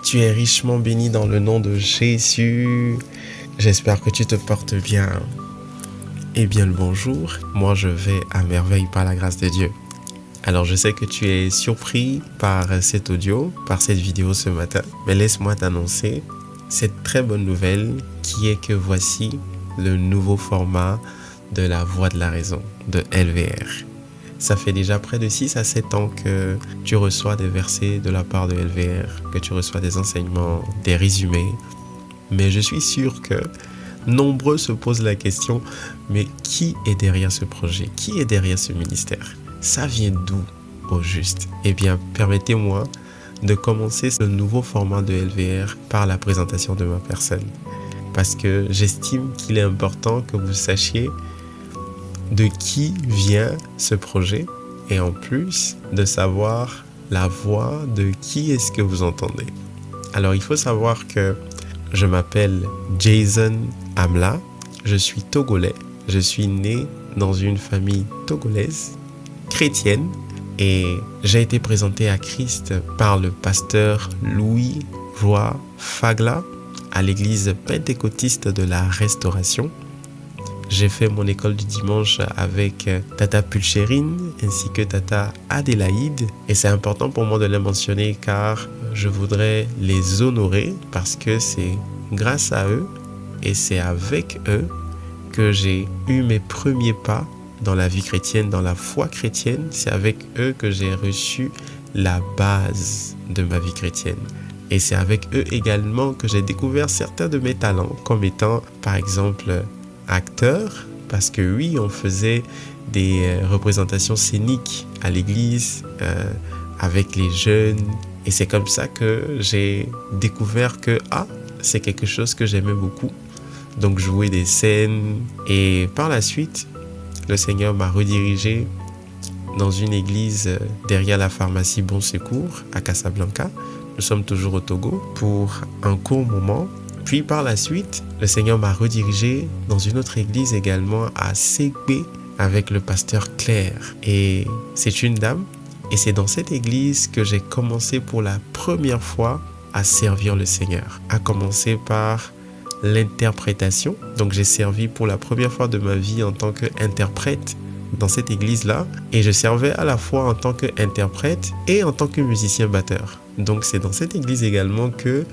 Tu es richement béni dans le nom de Jésus. J'espère que tu te portes bien. Eh bien le bonjour, moi je vais à merveille par la grâce de Dieu. Alors je sais que tu es surpris par cet audio, par cette vidéo ce matin, mais laisse-moi t'annoncer cette très bonne nouvelle qui est que voici le nouveau format de la Voix de la Raison, de LVR. Ça fait déjà près de 6 à 7 ans que tu reçois des versets de la part de LVR, que tu reçois des enseignements, des résumés. Mais je suis sûr que nombreux se posent la question, mais qui est derrière ce projet? Qui est derrière ce ministère? Ça vient d'où au juste? Eh bien, permettez-moi de commencer ce nouveau format de LVR par la présentation de ma personne. Parce que j'estime qu'il est important que vous sachiez de qui vient ce projet et en plus de savoir la voix de qui est-ce que vous entendez. Alors il faut savoir que je m'appelle Jason Amla, je suis togolais, je suis né dans une famille togolaise, chrétienne et j'ai été présenté à Christ par le pasteur Louis Joie Fagla à l'église pentecôtiste de la Restauration. J'ai fait mon école du dimanche avec Tata Pulchérine ainsi que Tata Adélaïde. Et c'est important pour moi de les mentionner car je voudrais les honorer parce que c'est grâce à eux et c'est avec eux que j'ai eu mes premiers pas dans la vie chrétienne, dans la foi chrétienne. C'est avec eux que j'ai reçu la base de ma vie chrétienne. Et c'est avec eux également que j'ai découvert certains de mes talents comme étant par exemple acteur, parce que oui, on faisait des représentations scéniques à l'église avec les jeunes et c'est comme ça que j'ai découvert que c'est quelque chose que j'aimais beaucoup, donc jouer des scènes. Et par la suite le Seigneur m'a redirigé dans une église derrière la pharmacie Bon Secours à Casablanca. Nous sommes toujours au Togo pour un court moment. Puis par la suite, le Seigneur m'a redirigé dans une autre église également à Ségbe avec le pasteur Claire. Et c'est une dame. Et c'est dans cette église que j'ai commencé pour la première fois à servir le Seigneur. À commencer par l'interprétation. Donc j'ai servi pour la première fois de ma vie en tant qu'interprète dans cette église-là. Et je servais à la fois en tant qu'interprète et en tant que musicien batteur. Donc c'est dans cette église également que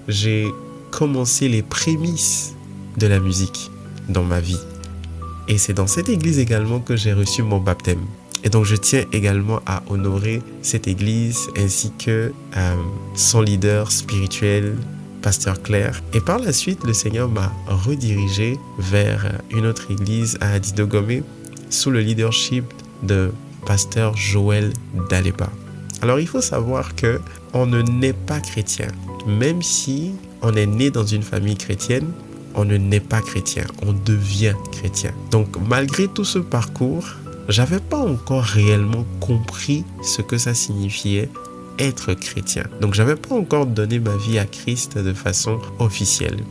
j'ai commencer les prémices de la musique dans ma vie. Et c'est dans cette église également que j'ai reçu mon baptême. Et donc je tiens également à honorer cette église ainsi que son leader spirituel, pasteur Claire. Et par la suite, le Seigneur m'a redirigé vers une autre église à Didogomé sous le leadership de pasteur Joël Daleba. Alors il faut savoir que on ne naît pas chrétien. Même si on est né dans une famille chrétienne, on ne naît pas chrétien, on devient chrétien. Donc malgré tout ce parcours, j'avais pas encore réellement compris ce que ça signifiait être chrétien. Donc j'avais pas encore donné ma vie à Christ de façon officielle.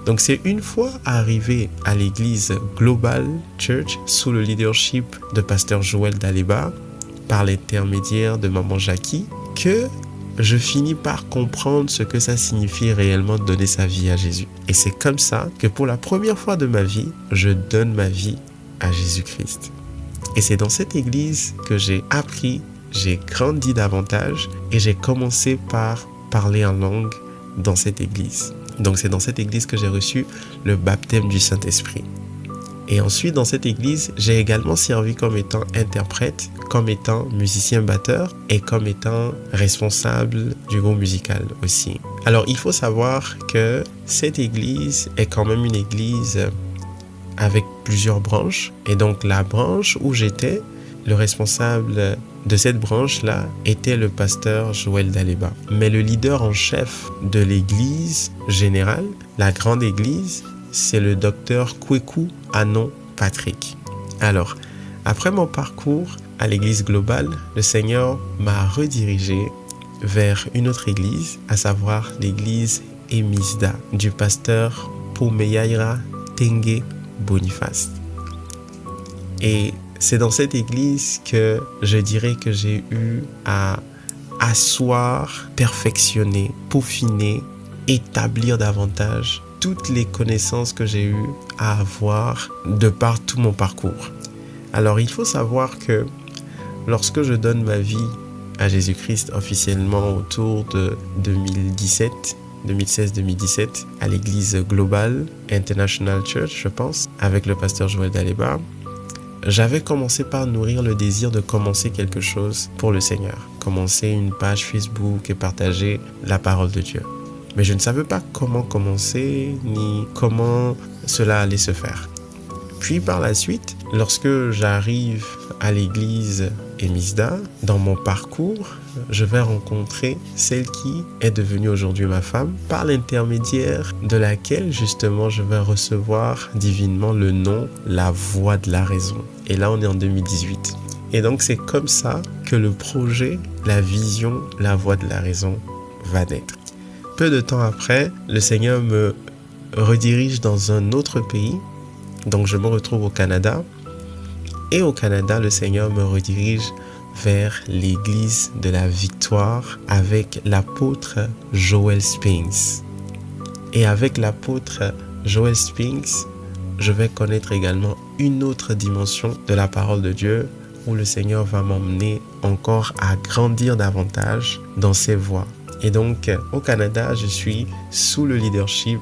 Donc c'est une fois arrivé à l'église Global Church sous le leadership de pasteur Joël Daleba par l'intermédiaire de maman Jackie que je finis par comprendre ce que ça signifie réellement de donner sa vie à Jésus. Et c'est comme ça que pour la première fois de ma vie, je donne ma vie à Jésus-Christ. Et c'est dans cette église que j'ai appris, j'ai grandi davantage et j'ai commencé par parler en langue dans cette église. Donc c'est dans cette église que j'ai reçu le baptême du Saint-Esprit. Et ensuite, dans cette église, j'ai également servi comme étant interprète, comme étant musicien batteur et comme étant responsable du groupe musical aussi. Alors, il faut savoir que cette église est quand même une église avec plusieurs branches. Et donc, la branche où j'étais, le responsable de cette branche-là était le pasteur Joël Daleba. Mais le leader en chef de l'église générale, la grande église, c'est le docteur Kweku Anon Patrick. Alors, après mon parcours à l'église globale, le Seigneur m'a redirigé vers une autre église, à savoir l'église Emisda du pasteur Poumeyaira Tengue Boniface. Et c'est dans cette église que je dirais que j'ai eu à asseoir, perfectionner, peaufiner, établir davantage toutes les connaissances que j'ai eu à avoir de par tout mon parcours. Alors il faut savoir que lorsque je donne ma vie à Jésus-Christ officiellement autour de 2016-2017 à l'église Global International Church, je pense, avec le pasteur Joël Daleba, j'avais commencé par nourrir le désir de commencer quelque chose pour le Seigneur. Commencer une page Facebook et partager la parole de Dieu. Mais je ne savais pas comment commencer ni comment cela allait se faire. Puis par la suite, lorsque j'arrive à l'église Emisda, dans mon parcours, je vais rencontrer celle qui est devenue aujourd'hui ma femme, par l'intermédiaire de laquelle justement je vais recevoir divinement le nom, la voix de la raison. Et là on est en 2018. Et donc c'est comme ça que le projet, la vision, la voix de la raison va naître. Peu de temps après, le Seigneur me redirige dans un autre pays. Donc je me retrouve au Canada. Et au Canada, le Seigneur me redirige vers l'église de la Victoire avec l'apôtre Joel Spinks. Et avec l'apôtre Joel Spinks, je vais connaître également une autre dimension de la parole de Dieu où le Seigneur va m'emmener encore à grandir davantage dans ses voies. Et donc, au Canada, je suis sous le leadership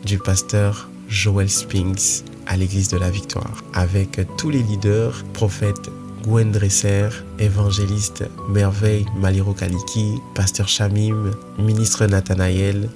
du pasteur Joel Spinks à l'église de la Victoire, avec tous les leaders, prophètes Gwen Dresser, évangéliste Merveille Maliro Kaliki, pasteur Shamim, ministre Nathanaël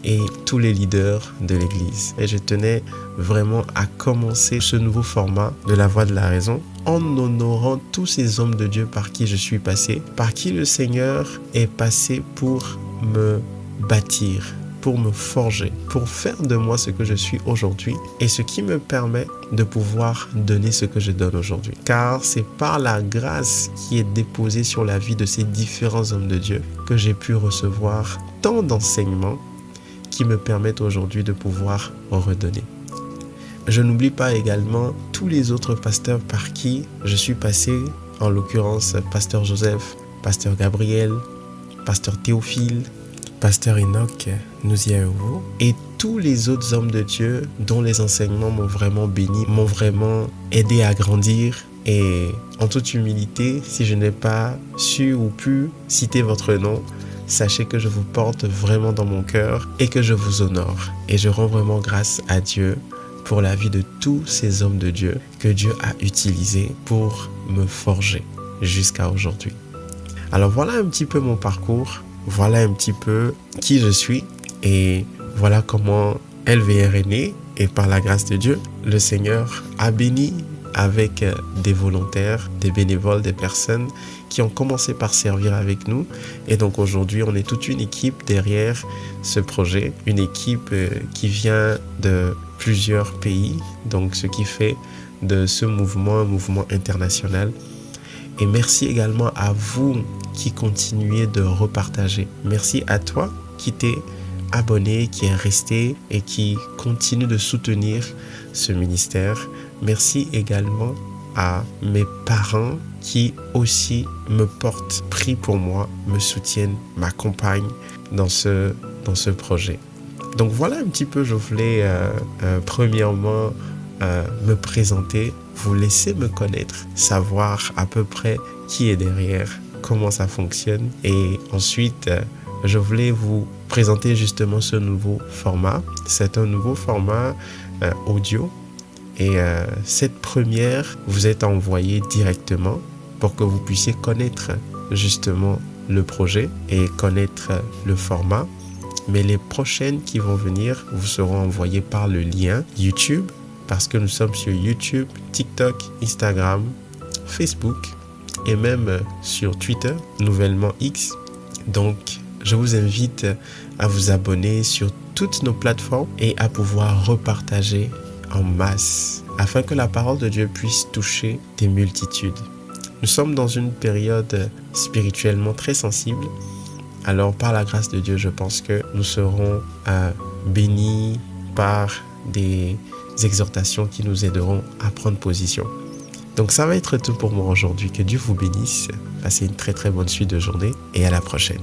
et tous les leaders de l'église. Et je tenais vraiment à commencer ce nouveau format de la voix de la raison en honorant tous ces hommes de Dieu par qui je suis passé, par qui le Seigneur est passé pour me bâtir, pour me forger, pour faire de moi ce que je suis aujourd'hui et ce qui me permet de pouvoir donner ce que je donne aujourd'hui. Car c'est par la grâce qui est déposée sur la vie de ces différents hommes de Dieu que j'ai pu recevoir tant d'enseignements qui me permettent aujourd'hui de pouvoir redonner. Je n'oublie pas également tous les autres pasteurs par qui je suis passé, en l'occurrence pasteur Joseph, pasteur Gabriel, pasteur Théophile, pasteur Enoch Nouziaouvou et tous les autres hommes de Dieu dont les enseignements m'ont vraiment béni, m'ont vraiment aidé à grandir. Et en toute humilité, si je n'ai pas su ou pu citer votre nom, sachez que je vous porte vraiment dans mon cœur et que je vous honore. Et je rends vraiment grâce à Dieu pour la vie de tous ces hommes de Dieu que Dieu a utilisés pour me forger jusqu'à aujourd'hui. Alors voilà un petit peu mon parcours. Voilà un petit peu qui je suis et voilà comment LVR est né. Et par la grâce de Dieu, le Seigneur a béni avec des volontaires, des bénévoles, des personnes qui ont commencé par servir avec nous. Et donc aujourd'hui, on est toute une équipe derrière ce projet, une équipe qui vient de plusieurs pays, donc ce qui fait de ce mouvement un mouvement international. Et merci également à vous qui continuez de repartager. Merci à toi qui t'es abonné, qui est resté et qui continue de soutenir ce ministère. Merci également à mes parents qui aussi me portent, prient pour moi, me soutiennent, m'accompagnent dans ce projet. Donc voilà un petit peu, je voulais premièrement me présenter, vous laisser me connaître, savoir à peu près qui est derrière, comment ça fonctionne. Et ensuite, je voulais vous présenter justement ce nouveau format. C'est un nouveau format audio. Et cette première vous est envoyée directement pour que vous puissiez connaître justement le projet et connaître le format. Mais les prochaines qui vont venir vous seront envoyées par le lien YouTube parce que nous sommes sur YouTube, TikTok, Instagram, Facebook et même sur Twitter, nouvellement X. Donc, je vous invite à vous abonner sur toutes nos plateformes et à pouvoir repartager en masse afin que la parole de Dieu puisse toucher des multitudes. Nous sommes dans une période spirituellement très sensible. Alors, par la grâce de Dieu, je pense que nous serons bénis par des exhortations qui nous aideront à prendre position. Donc ça va être tout pour moi aujourd'hui. Que Dieu vous bénisse. Passez une très très bonne suite de journée et à la prochaine.